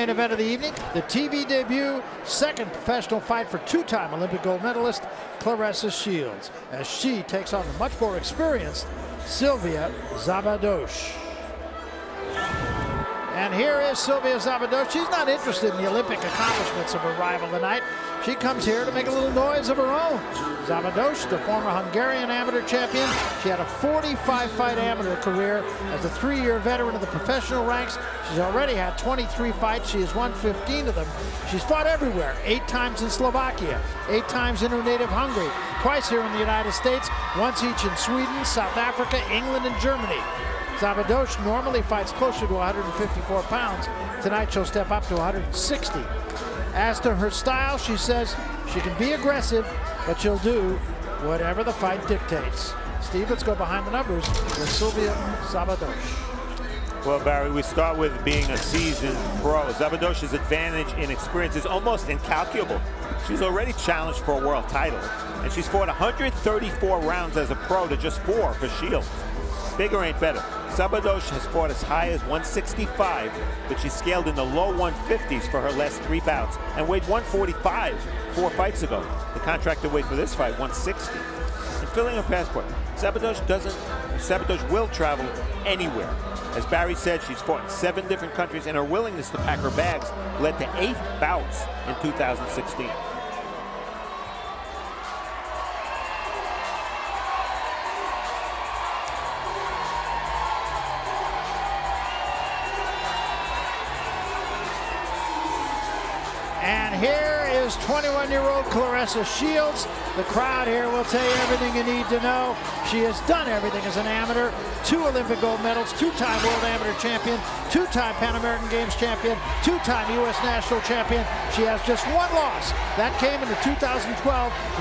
Main event of the evening, the TV debut, second professional fight for two-time Olympic gold medalist Claressa Shields, as she takes on the much more experienced Szilvia Szabados. And here is Szilvia Szabados. She's not interested in the Olympic accomplishments of her rival tonight. She comes here to make a little noise of her own. Szabados, the former Hungarian amateur champion. She had a 45-fight amateur career. As a 3-year veteran of the professional ranks, she's already had 23 fights. She has won 15 of them. She's fought everywhere, 8 times in Slovakia, 8 times in her native Hungary, twice here in the United States, once each in Sweden, South Africa, England, and Germany. Szabados normally fights closer to 154 pounds. Tonight she'll step up to 160. As to her style, she says she can be aggressive, but she'll do whatever the fight dictates. Steve, let's go behind the numbers with Szilvia Szabados. Well, Barry, we start with being a seasoned pro. Szabados's advantage in experience is almost incalculable. She's already challenged for a world title, and she's fought 134 rounds as a pro to just 4 for Shields. Bigger ain't better. Szabados has fought as high as 165, but she scaled in the low 150s for her last 3 bouts and weighed 145 4 fights ago. The contracted weight for this fight, 160. And filling her passport, Szabados will travel anywhere. As Barry said, she's fought in 7 different countries, and her willingness to pack her bags led to 8 bouts in 2016. And here is 21-year-old Claressa Shields. The crowd here will tell you everything you need to know. She has done everything as an amateur. 2 Olympic gold medals, 2-time world amateur champion, 2-time Pan American Games champion, 2-time U.S. national champion. She has just 1 loss. That came in the 2012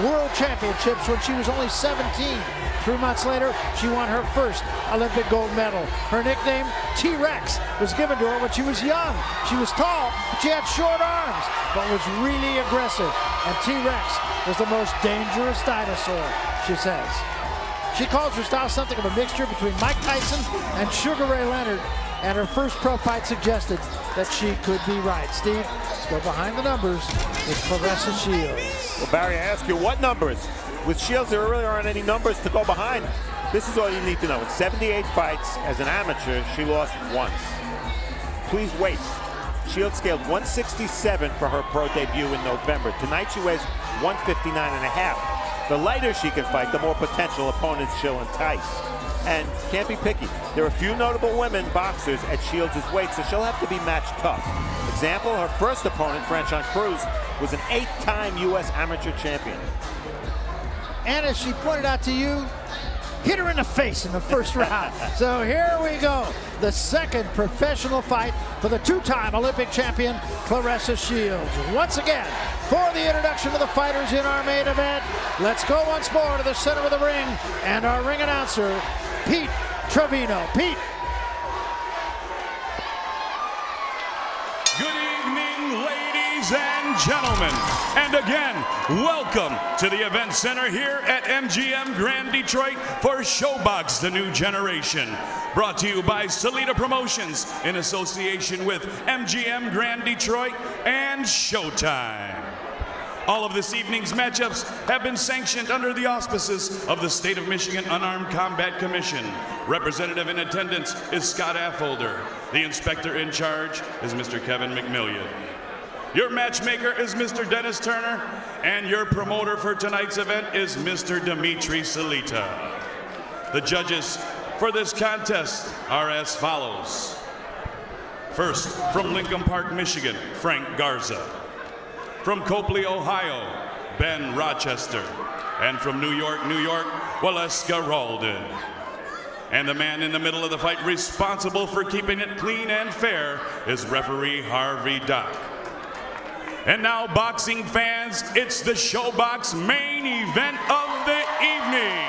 World Championships when she was only 17. 3 months later, she won her first Olympic gold medal. Her nickname, T-Rex, was given to her when she was young. She was tall, but she had short arms, but was really aggressive. And T-Rex was the most dangerous dinosaur, she says. She calls her style something of a mixture between Mike Tyson and Sugar Ray Leonard, and her first pro fight suggested that she could be right. Steve, let's go behind the numbers with Claressa Shields. Well, Barry, I ask you, what numbers? With Shields, there really aren't any numbers to go behind. This is all you need to know. In 78 fights as an amateur, she lost once. Please wait. Shields scaled 167 for her pro debut in November. Tonight she weighs 159.5. The lighter she can fight, the more potential opponents she'll entice. And can't be picky. There are a few notable women boxers at Shields' weight, so she'll have to be matched tough. Example, her first opponent, Franchon Cruz, was an 8-time U.S. amateur champion. And as she pointed out to you, hit her in the face in the first round. So here we go. The second professional fight for the 2-time Olympic champion, Claressa Shields. Once again, for the introduction of the fighters in our main event, let's go once more to the center of the ring and our ring announcer, Pete Trevino. Pete. Good evening, ladies and gentlemen. And again, welcome to the event center here at MGM Grand Detroit for Showbox, the new generation. Brought to you by Salida Promotions in association with MGM Grand Detroit and Showtime. All of this evening's matchups have been sanctioned under the auspices of the State of Michigan Unarmed Combat Commission. Representative in attendance is Scott Affolter. The inspector in charge is Mr. Kevin McMillian. Your matchmaker is Mr. Dennis Turner, and your promoter for tonight's event is Mr. Dimitri Salita. The judges for this contest are as follows. First, from Lincoln Park, Michigan, Frank Garza. From Copley, Ohio, Ben Rochester. And from New York, Waleska Ralden. And the man in the middle of the fight responsible for keeping it clean and fair is referee Harvey Dock. And now, boxing fans, it's the Showbox main event of the evening.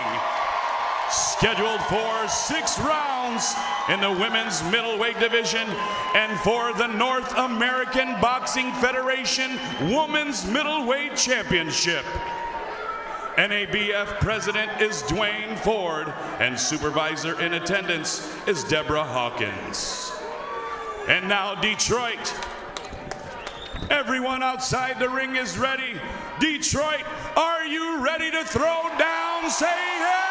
Scheduled for 6 rounds in the women's middleweight division and for the North American Boxing Federation Women's Middleweight Championship. NABF President is Dwayne Ford, and supervisor in attendance is Deborah Hawkins. And now, Detroit, Everyone outside the ring is ready. Detroit, are you ready to throw down? Say yeah!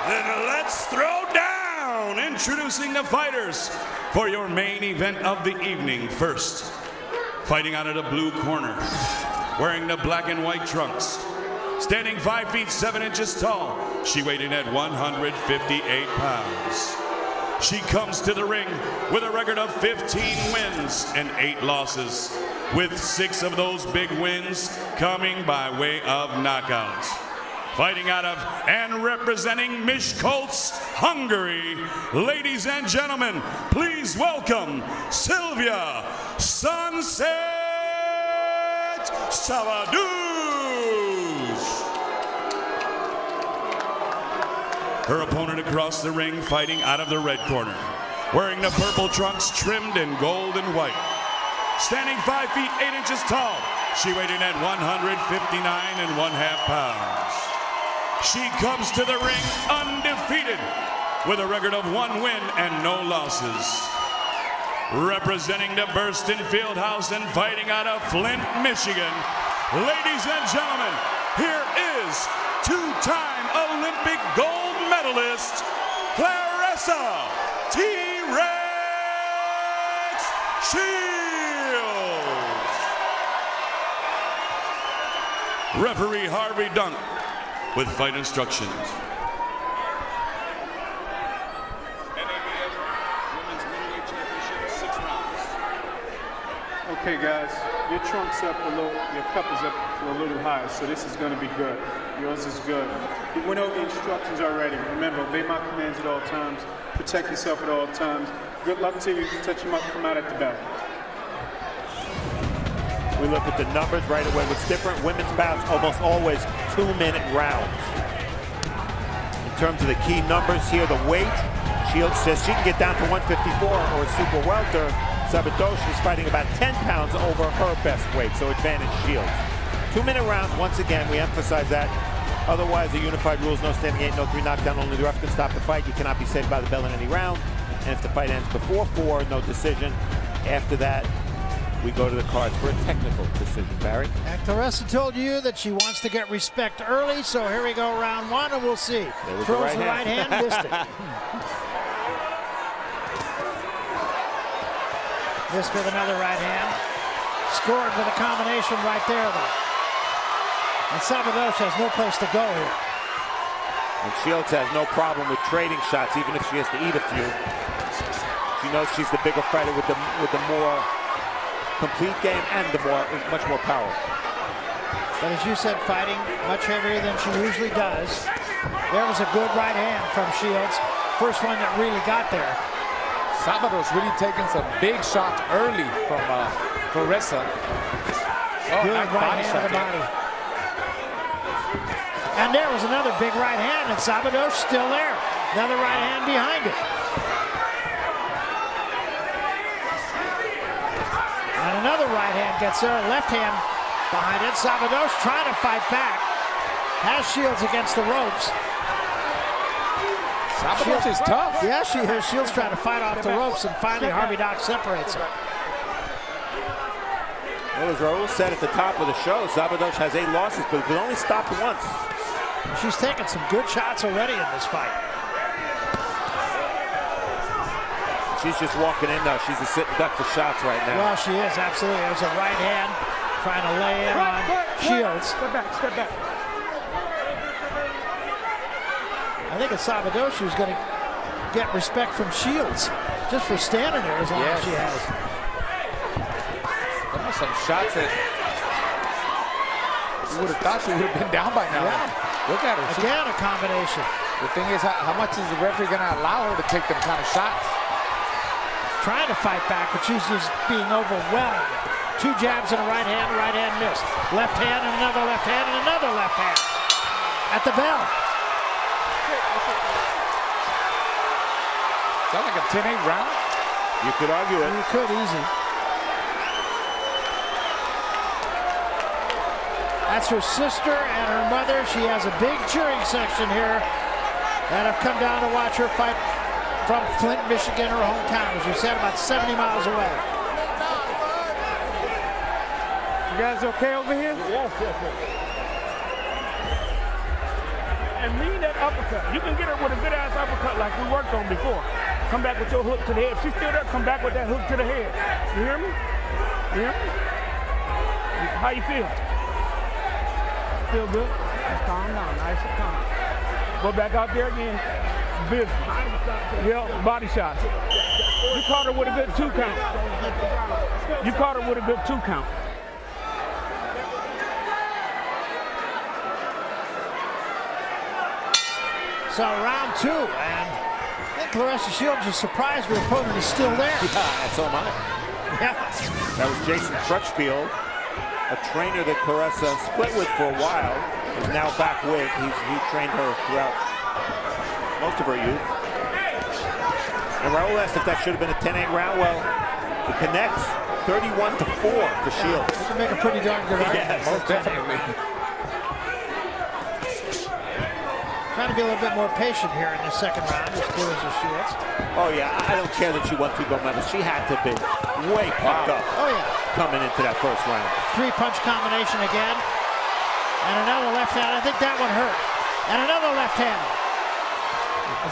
Then let's throw down. Introducing the fighters for your main event of the evening. First, fighting out of the blue corner, wearing the black and white trunks, standing 5 feet 7 inches tall, she weighed in at 158 pounds. She comes to the ring with a record of 15 wins and 8 losses, with 6 of those big wins coming by way of knockout. Fighting out of and representing Miskolc, Hungary, ladies and gentlemen, please welcome Szilvia Szabados. Her opponent across the ring, fighting out of the red corner, wearing the purple trunks trimmed in gold and white. Standing 5 feet 8 inches tall, she weighed in at 159.5 pounds. She comes to the ring undefeated with a record of 1 win and no losses. Representing the Burston Fieldhouse and fighting out of Flint, Michigan, ladies and gentlemen, here is two-time Olympic gold medalist, Claressa T-Rex Shields. Referee Harvey Dunk with fight instructions. Women's Middleweight Championship, 6 rounds. Okay, guys, your trunk's up a little, your cup is up a little high, so this is going to be good. Yours is good. We went over the instructions already. Remember, obey my commands at all times. Protect yourself at all times. Good luck to you. Touch him up, come out at the bell. We look at the numbers right away. What's different, women's bouts almost always 2-minute rounds. In terms of the key numbers here, the weight, Shields says she can get down to 154 or a super welter. Szabados is fighting about 10 pounds over her best weight, so advantage Shields. 2-minute rounds, once again, we emphasize that. Otherwise, the unified rules, no standing 8, no 3 knockdown, only the ref can stop the fight. You cannot be saved by the bell in any round. And if the fight ends before 4, no decision. After that, we go to the cards for a technical decision, Barry. And Claressa told you that she wants to get respect early, so here we go, round 1, and we'll see. Throws the right hand, missed it. Missed with another right hand. Scored with a combination right there, though. And Szabados has no place to go here. And Shields has no problem with trading shots, even if she has to eat a few. She knows she's the bigger fighter with the more complete game and the much more power. But as you said, fighting much heavier than she usually does. There was a good right hand from Shields. First one that really got there. Szabados really taking some big shots early from Claressa. Good right hand to the body. And there was another big right hand, and Szabados still there. Another right hand behind it. And another right hand gets there, left hand behind it. Szabados trying to fight back. Has Shields against the ropes. Szabados is tough. Yeah, she is. Shields trying to fight off the ropes, and finally Harvey Dock separates her. Well, as Raul said at the top of the show, Szabados has 8 losses, but was only stopped once. She's taken some good shots already in this fight. She's just walking in now. She's a sit and duck for shots right now. Well, she is, absolutely. There's a right hand trying to lay in on Shields. Step back, step back. I think it's Szabados who's going to get respect from Shields just for standing there as long as she has. Some shots that you would have thought she would have been down by now. Yeah. Look at her. Again, a combination. The thing is, how much is the referee going to allow her to take them kind of shots? Trying to fight back, but she's just being overwhelmed. 2 jabs and a right hand missed. Left hand and another left hand and another left hand. At the bell. Sounds like a 10-8 round. You could argue it. You could, easy. That's her sister and her mother. She has a big cheering section here that have come down to watch her fight from Flint, Michigan, her hometown. As we said, about 70 miles away. You guys okay over here? Yes. And lean that uppercut. You can get her with a good ass uppercut like we worked on before. Come back with your hook to the head. If she's still there, come back with that hook to the head. You hear me? You hear me? How you feel? Feel good? Just calm down, nice and calm. Go back out there again. Business. Yeah, body shots. You caught her with a good 2 count. You caught her with a good 2 count. So round 2, and I think Claressa Shields is surprised her opponent is still there. Yeah, that's all mine. Yeah. That was Jason Crutchfield, a trainer that Claressa split with for a while, is now back with. He trained her throughout most of her youth. And Raul asked if that should have been a 10-8 round. Well, it connects 31-4 for Shields. You can make a pretty darn good argument. Yes, Most definitely. Trying to be a little bit more patient here in the second round as Claressa Shields. Oh yeah, I don't care that she won 2 gold medals. She had to be way pumped up. Oh yeah. Coming into that first round. 3-punch combination again. And another left hand. I think that one hurt. And another left hand.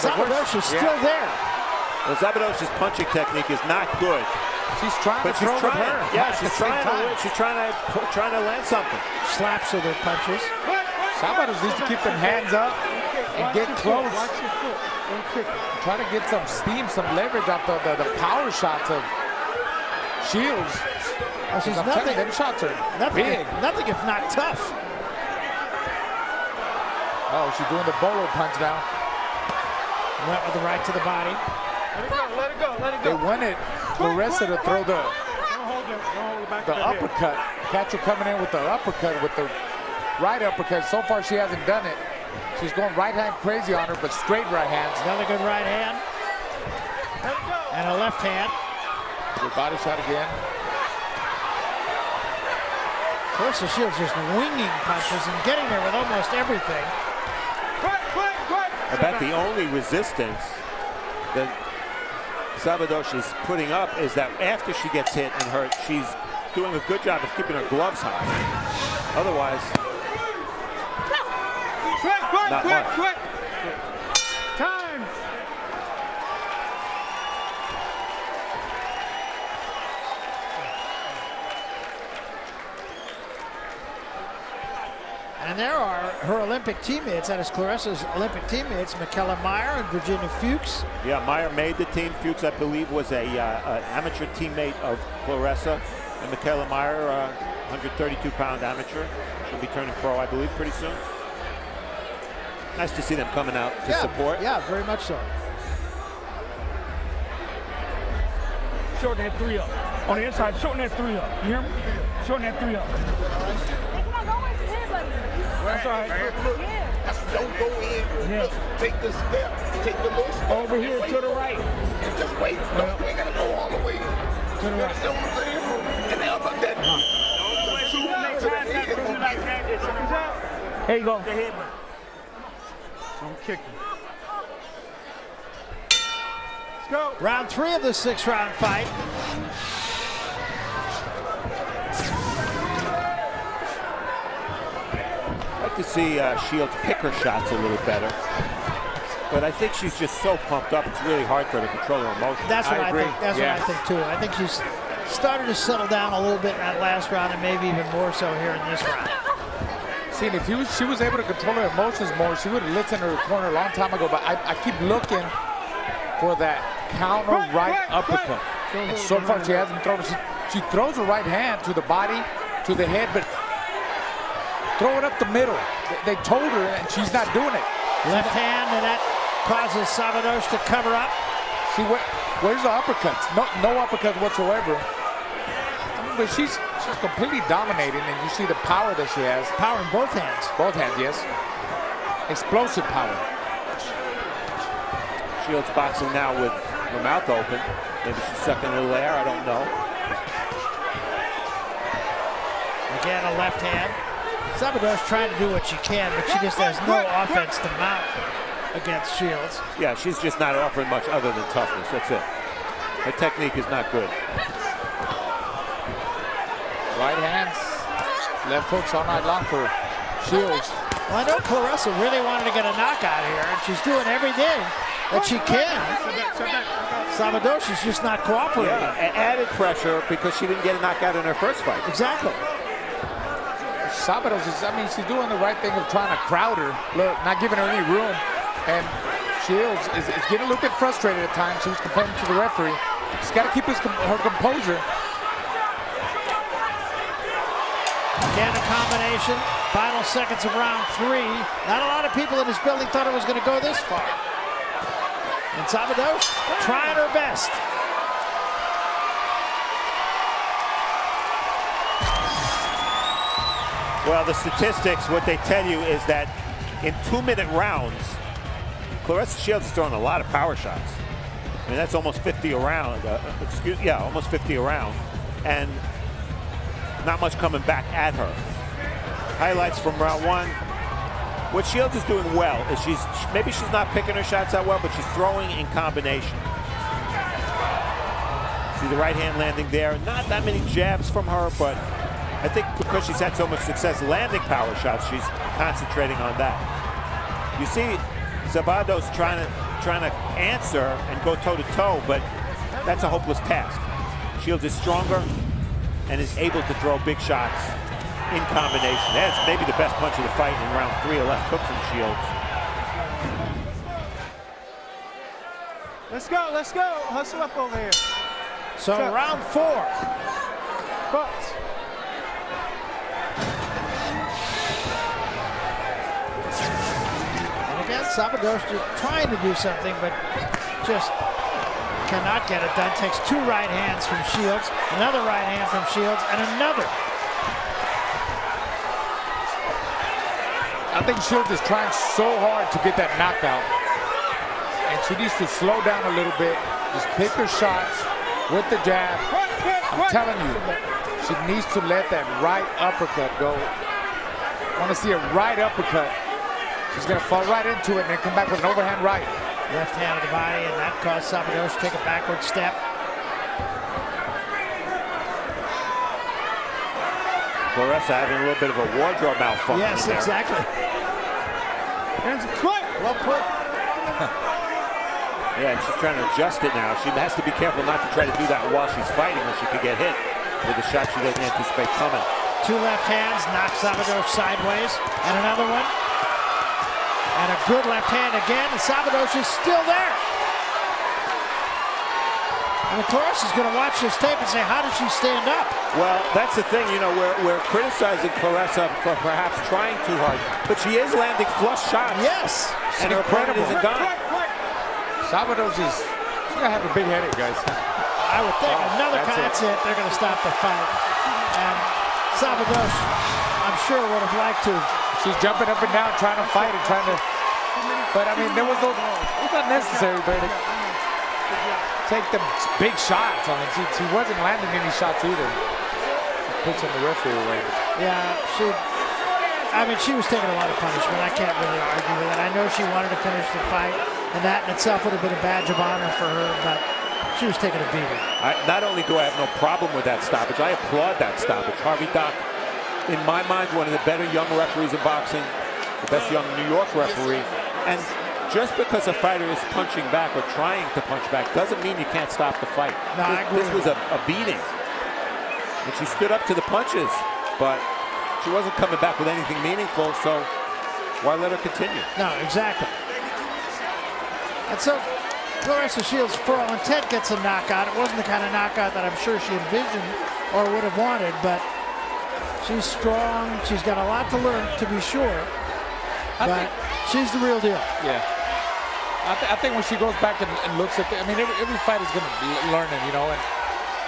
Szabados is still there. Well, Szabados's punching technique is not good. She's trying to throw with her. Yeah, she's trying to land something. Slaps with her punches. Szabados needs to keep them hands up and get close. Watch your foot. Don't kick it. Try to get some steam, some leverage off the power shots of Shields. This is I'm telling nothing. you, them shots are big. Nothing if not tough. Oh, she's doing the bolo punch now. Went with the right to the body. Let it go, let it go, let it They go. wanted Claressa to throw the Don't hold it back the to the head. uppercut. Catch her coming in with the uppercut, with the right uppercut. So far, she hasn't done it. She's going right hand crazy on her, but straight right hands. Another good right hand. Let it go. And a left hand. Good body shot again. Claressa Shields just winging punches and getting there with almost everything. Quick. I bet the only resistance that Szabados is putting up is that after she gets hit and hurt, she's doing a good job of keeping her gloves high. Otherwise, not much. Quick. Time. And there are her Olympic teammates, that is Claressa's Olympic teammates, Michaela Meyer and Virginia Fuchs. Yeah, Meyer made the team. Fuchs, I believe, was an amateur teammate of Claressa. And Michaela Meyer, 132-pound amateur. She'll be turning pro, I believe, pretty soon. Nice to see them coming out to support. Yeah, very much so. Shorten that 3 up. On the inside, shorten that 3 up. You hear me? Shorten that 3 up. That's all right. Don't go in. Yeah. Take the step. Take the little step. Over here to the right. And just wait. Don't we gotta go all the way. To the You right. understand what I'm saying? And now about that. There you go. Don't kick him. Let's go. Round 3 of the 6-round fight. I'd like to see Shields pick her shots a little better. But I think she's just so pumped up, it's really hard for her to control her emotions. That's what I agree. think. That's what I think too. I think she's started to settle down a little bit in that last round, and maybe even more so here in this round. See, if she was able to control her emotions more, she would have listened to her corner a long time ago. But I keep looking for that counter right uppercut. And so far, she hasn't thrown it. She throws her right hand to the body, to the head, but throw it up the middle. They told her, and she's not doing it. Left hand, and that causes Szabados to cover up. See, where's the uppercuts? No uppercuts whatsoever. But she's completely dominating, and you see the power that she has. Power in both hands. Both hands, yes. Explosive power. Shields boxing now with her mouth open. Maybe she's sucking a little air, I don't know. Again, a left hand. Szabados trying to do what she can, but she just has no offense to mount against Shields. Yeah, she's just not offering much other than toughness, that's it. Her technique is not good. Right hands Left hooks all night long for Shields. Well, I know Claressa really wanted to get a knockout here, and she's doing everything that she can. Szabados is just not cooperating. Yeah, added pressure because she didn't get a knockout in her first fight. Exactly. Szabados is, I mean, she's doing the right thing of trying to crowd her, look, not giving her any room. And Shields is getting a little bit frustrated at times. She was complaining to the referee. She's got to keep her composure. Again, a combination. Final seconds of round 3. Not a lot of people in this building thought it was going to go this far. And Szabados trying her best. Well, the statistics, what they tell you is that in 2-minute rounds, Claressa Shields is throwing a lot of power shots. I mean, that's almost 50 a round. Almost 50 a round. And not much coming back at her. Highlights from round 1. What Shields is doing well is maybe she's not picking her shots that well, but she's throwing in combination. See the right hand landing there. Not that many jabs from her, but I think because she's had so much success landing power shots, she's concentrating on that. You see Szabados trying to answer and go toe-to-toe, but that's a hopeless task. Shields is stronger and is able to throw big shots in combination. That's maybe the best punch of the fight in round 3, a left hook from Shields. Let's go, let's go. Hustle up over here. So round 4. But And again, Szabados just trying to do something, but just cannot get it done. Takes 2 right hands from Shields, another right hand from Shields, and another. I think Shields is trying so hard to get that knockout. And she needs to slow down a little bit. Just pick her shots with the jab. I'm telling you, she needs to let that right uppercut go. I want to see a right uppercut. She's going to fall right into it and then come back with an overhand right. Left hand of the body, and that caused Szabados to take a backward step. Claressa having a little bit of a wardrobe malfunction. Yes, there. exactly. hands quick. Well put. Yeah, and she's trying to adjust it now. She has to be careful not to try to do that while she's fighting, or she could get hit with a shot she doesn't anticipate coming. 2 left hands, knocks Szabados sideways, and another one. And a good left hand again, and Szabados is still there. I mean, Claressa's going to watch this tape and say, how did she stand up? Well, that's the thing, you know, we're criticizing Claressa for perhaps trying too hard, but she is landing flush shots. Yes. And her opponent isn't gone. Szabados is, she's going to have a big headache, guys. I would think another that's it. They're going to stop the fight. And Szabados, I'm sure, would have liked to. She's jumping up and down, trying to fight and trying to, but I mean, it was not necessary, but take the big shots. I mean, she wasn't landing any shots either. She puts on the referee away. Yeah, she was taking a lot of punishment. I can't really argue with that. I know she wanted to finish the fight, and that in itself would have been a badge of honor for her, but she was taking a beating. Not only do I have no problem with that stoppage, I applaud that stoppage. Harvey Dock, in my mind, one of the better young referees in boxing, the best young New York referee. And just because a fighter is punching back or trying to punch back doesn't mean you can't stop the fight. No, I agree. This was a beating. And she stood up to the punches, but she wasn't coming back with anything meaningful, so why let her continue? No, exactly. And so Claressa Shields, for all intent, gets a knockout. It wasn't the kind of knockout that I'm sure she envisioned or would have wanted, but she's strong. She's got a lot to learn, to be sure. But she's the real deal. Yeah. I think when she goes back and looks at I mean, every fight is going to be learning, you know, and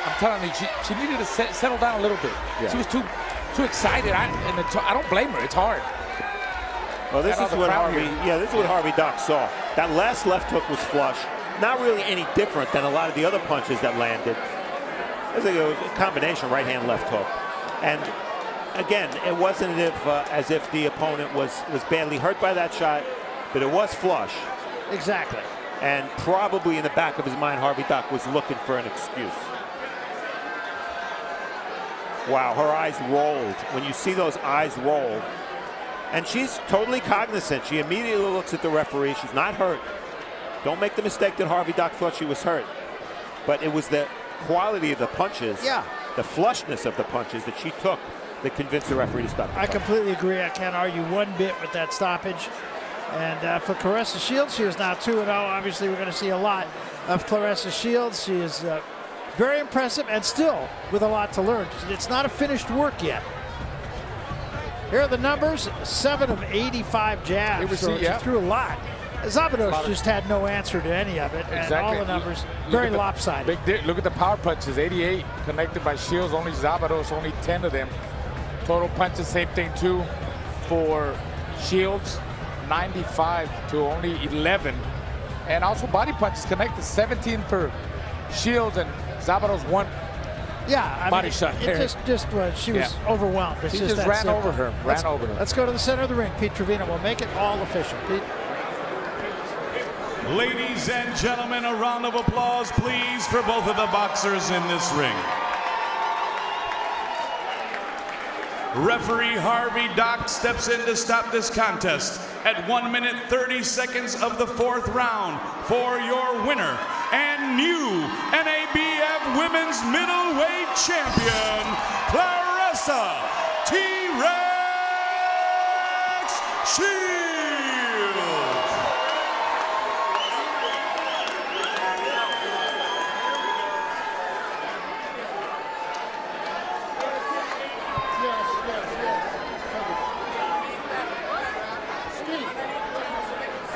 I'm telling you, she needed to settle down a little bit. Yeah. She was too excited. I don't blame her. It's hard. Well, this is what Harvey Dock saw. That last left hook was flush. Not really any different than a lot of the other punches that landed. I think it was a combination right-hand, left hook. And again, it wasn't as if the opponent was badly hurt by that shot, but it was flush. Exactly. And probably in the back of his mind, Harvey Dock was looking for an excuse. Wow, her eyes rolled. When you see those eyes roll, and she's totally cognizant. She immediately looks at the referee. She's not hurt. Don't make the mistake that Harvey Dock thought she was hurt. But it was the quality of the punches, the flushness of the punches that she took that convinced the referee to stop. I completely agree. I can't argue one bit with that stoppage. And for Claressa Shields, she is now 2-0. Obviously, we're going to see a lot of Claressa Shields. She is very impressive and still with a lot to learn. It's not a finished work yet. Here are the numbers: 7 of 85 jabs. So she threw a lot. Szabados just had no answer to any of it. And all the numbers very lopsided. Look at the power punches. 88 connected by Shields. Only Szabados, only 10 of them. Total punches, same thing too for Shields. 95 to only 11. And also body punches connected. 17 for Shields, and Szabados 1 body shot. It just was. She was overwhelmed. He just ran over her. Let's go to the center of the ring. Pete Trevino will make it all official. Pete. Ladies and gentlemen, a round of applause, please, for both of the boxers in this ring. Referee Harvey Dock steps in to stop this contest at 1 minute 30 seconds of the 4th round for your winner and new NABF Women's Middleweight Champion, Claressa T-Rex Shields.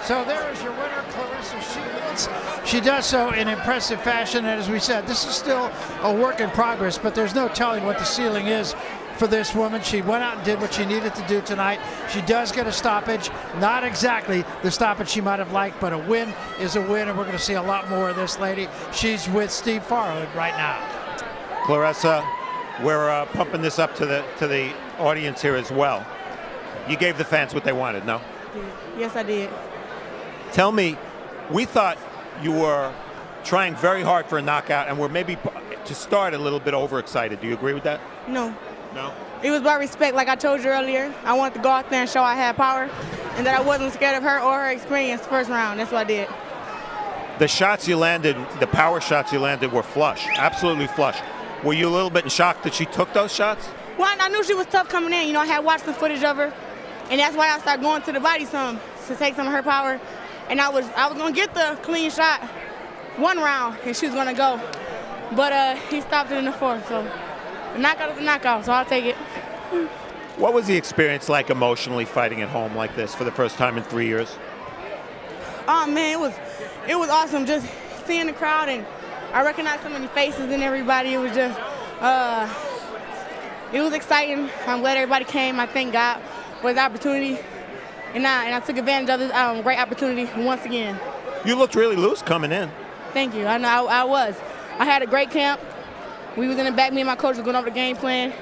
So there is your winner, Claressa Shields. She does so in impressive fashion, and as we said, this is still a work in progress, but there's no telling what the ceiling is for this woman. She went out and did what she needed to do tonight. She does get a stoppage, not exactly the stoppage she might have liked, but a win is a win, and we're going to see a lot more of this lady. She's with Steve Farhood right now. Claressa, we're pumping this up to the audience here as well. You gave the fans what they wanted, no? Yes, I did. Tell me, we thought you were trying very hard for a knockout and were maybe, to start, a little bit overexcited. Do you agree with that? No. No? It was about respect, like I told you earlier. I wanted to go out there and show I had power and that I wasn't scared of her or her experience first round. That's what I did. The shots you landed, the power shots you landed were flush, absolutely flush. Were you a little bit in shock that she took those shots? Well, I knew she was tough coming in. You know, I had watched the footage of her, and that's why I started going to the body some to take some of her power. And I was gonna get the clean shot 1 round, and she was gonna go, but he stopped it in the 4th. So the knockout is a knockout, so I'll take it. What was the experience like emotionally fighting at home like this for the first time in 3 years? Oh man, it was awesome just seeing the crowd, and I recognized so many faces and everybody. It was just it was exciting. I'm glad everybody came. I thank God for the opportunity. And I took advantage of this great opportunity once again. You looked really loose coming in. Thank you. I know I was. I had a great camp. We was in the back. Me and my coach was going over the game plan.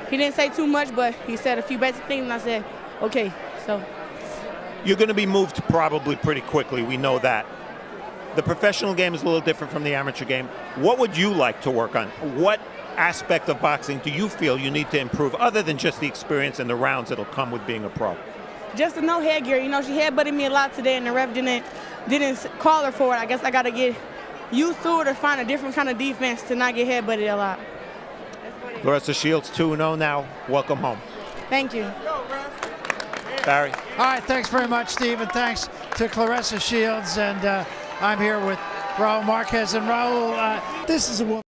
He didn't say too much, but he said a few basic things, and I said, okay. So you're going to be moved probably pretty quickly. We know that. The professional game is a little different from the amateur game. What would you like to work on? What aspect of boxing do you feel you need to improve, other than just the experience and the rounds that'll come with being a pro? Just to know headgear. You know, she headbutted me a lot today, and the ref didn't call her for it. I guess I got to get used to it or find a different kind of defense to not get headbutted a lot. Claressa Shields 2-0 now. Welcome home. Thank you. Barry. All right, thanks very much, Steve, and thanks to Claressa Shields. And I'm here with Raul Marquez. And Raul, this is a woman.